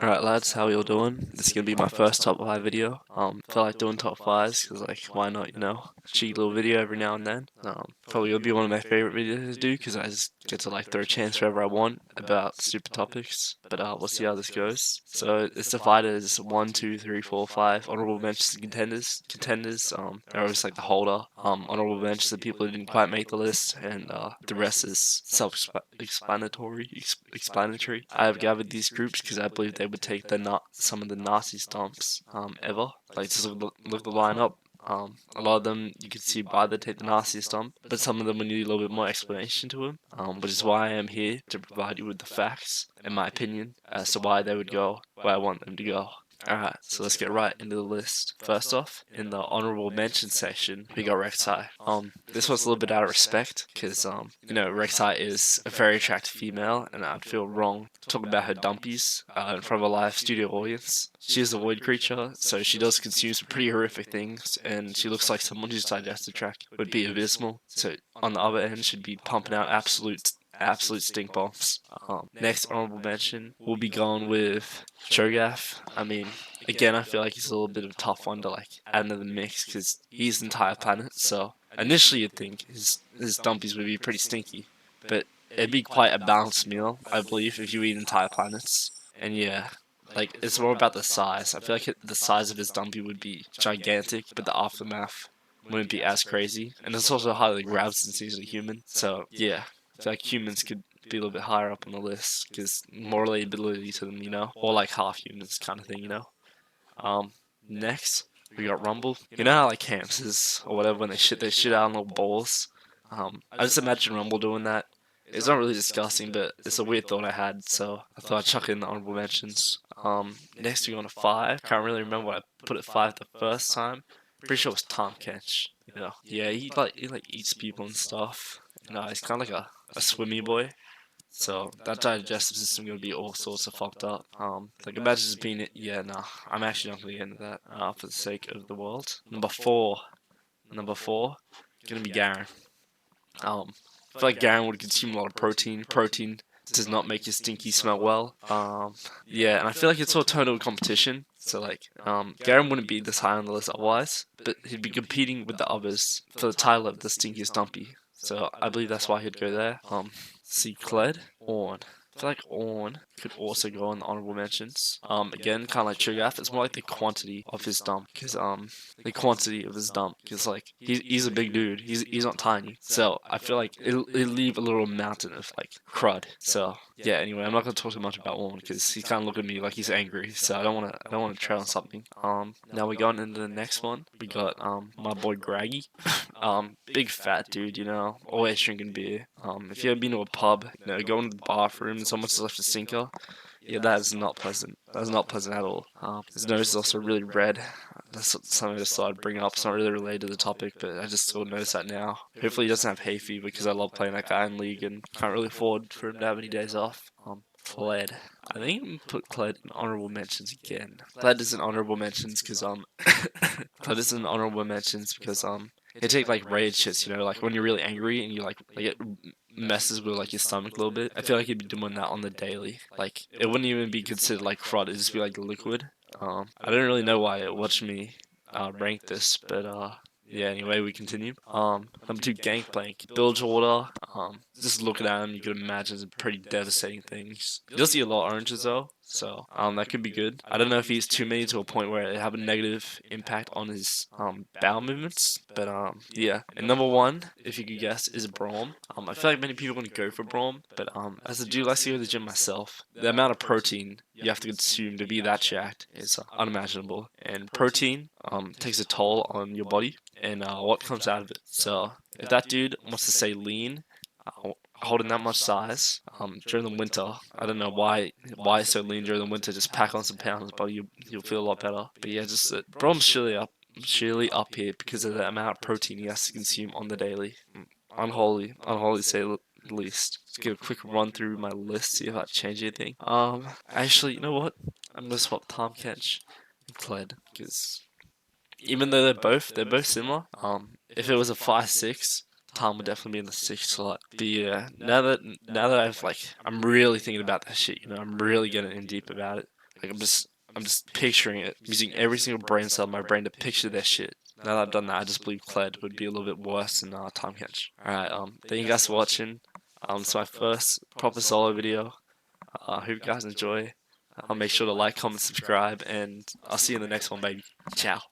Alright lads, how y'all doing? This is gonna be my first top 5 video. Feel like doing top 5s, cause like, why not, you know? Cheeky little video every now and then. Probably gonna be one of my favorite videos to do, cause I just get to like throw a chance wherever I want about stupid topics. But we'll see how this goes. So it's divided as 1, 2, 3, 4, 5 honorable mentions and contenders. They're always like the holder. Honorable mentions the people who didn't quite make the list, and the rest is explanatory. I have gathered these groups because I believe they would take some of the Nazi stomps ever. Like just look the lineup. A lot of them you could see why they take the Nazi stomp, but some of them would need a little bit more explanation to them. Which is why I am here to provide you with the facts, in my opinion, as to why they would go where I want them to go. Alright, so let's get right into the list. First off, in the honorable mention section, we got Rek'Sai. This was a little bit out of respect, because, Rek'Sai is a very attractive female, and I'd feel wrong talking about her dumpies in front of a live studio audience. She is a void creature, so she does consume some pretty horrific things, and she looks like someone whose digestive tract would be abysmal. So on the other end, she'd be pumping out absolute stink bombs. Next honorable mention, we'll be going with Cho'Gath. I mean, again, I feel like he's a little bit of a tough one to like add into the mix because he's the entire planet. So initially, you'd think his dumpies would be pretty stinky, but it'd be quite a balanced meal, I believe, if you eat entire planets. And yeah, like it's more about the size. I feel like the size of his dumpy would be gigantic, but the aftermath wouldn't be as crazy. And it's also highly grabbed since he's a human. So yeah, I feel like humans could be a little bit higher up on the list because more relatability to them, or like half humans kind of thing, Next we got Rumble. You know how like hamsters or whatever when they shit out in little balls. I just imagine Rumble doing that. It's not really disgusting, but it's a weird thought I had, so I thought I'd chuck it in the honorable mentions. Next we go on to 5. Can't really remember what I put at 5 the first time. Pretty sure it was Tom Kench. Yeah, he eats people and stuff. He's kind of like a swimmy boy. So that digestive system gonna be all sorts of fucked up. Like imagine just being it. Yeah, nah, I'm actually not gonna get into that. For the sake of the world. Number four, gonna be Garen. I feel like Garen would consume a lot of protein. Protein does not make your stinky smell well. Yeah, and I feel like it's all total competition. So like, Garen wouldn't be this high on the list otherwise, but he'd be competing with the others for the title of the stinkiest dumpy. So I believe that's why he'd go there. See Kled, Ornn. I feel like Ornn could also go on the honorable mentions. Again, kind of like Cho'Gath, it's more like the quantity of his dump, because like he's a big dude. He's not tiny, so I feel like it'll leave a little mountain of like crud. So yeah. Anyway, I'm not gonna talk too much about Ornn because he's kind of looking at me like he's angry. So I don't wanna tread on something. Now we got into the next one. We got my boy Graggy. Big fat dude, always drinking beer. If you ever been to a pub, going to the bathroom and someone's left a stinker, yeah, that is not pleasant. That is not pleasant at all. His nose is also really red. That's something I just thought I'd bring up. It's not really related to the topic, but I just sort of noticed that now. Hopefully he doesn't have hay fever because I love playing that guy in League and can't really afford for him to have any days off. Kled. I think I'm gonna put Kled in honorable mentions again. Kled is in honorable mentions because Kled is in honorable mentions because it take like rage shits, like when you're really angry and you like it messes with like your stomach a little bit. I feel like you'd be doing that on the daily. Like it wouldn't even be considered like crud. It'd just be like liquid. I don't really know why it watched me rank this, but yeah. Anyway, we continue. Number 2, Gangplank. Bilge order. Just looking at him, you could imagine some pretty devastating things. He does eat a lot of oranges though, so that could be good. I don't know if he eats too many to a point where it have a negative impact on his bowel movements, but yeah. And number 1, if you could guess, is Braum. I feel like many people are gonna go for Braum, but as a dude, I like to go to the gym myself. The amount of protein you have to consume to be that jacked is unimaginable, and protein takes a toll on your body and what comes out of it. So if that dude wants to stay lean, holding that much size during the winter, I don't know why so lean during the winter. Just pack on some pounds, but you'll feel a lot better. But yeah, just Brom's surely up here because of the amount of protein he has to consume on the daily. Unholy to say the least. Let's give a quick run through my list, see if I change anything. Actually, you know what? I'm gonna swap Tom Kench and Kled because even though they're both similar. If it was a 5-6, Tom would definitely be in the sixth slot. But yeah, now that I'm really thinking about that shit. I'm really getting in deep about it. Like I'm just picturing it, using every single brain cell in my brain to picture that shit. Now that I've done that, I just believe Kled would be a little bit worse than Time Catch. Alright, thank you guys for watching. It's my first proper solo video. Hope you guys enjoy. I'll make sure to like, comment, subscribe, and I'll see you in the next one, baby. Ciao.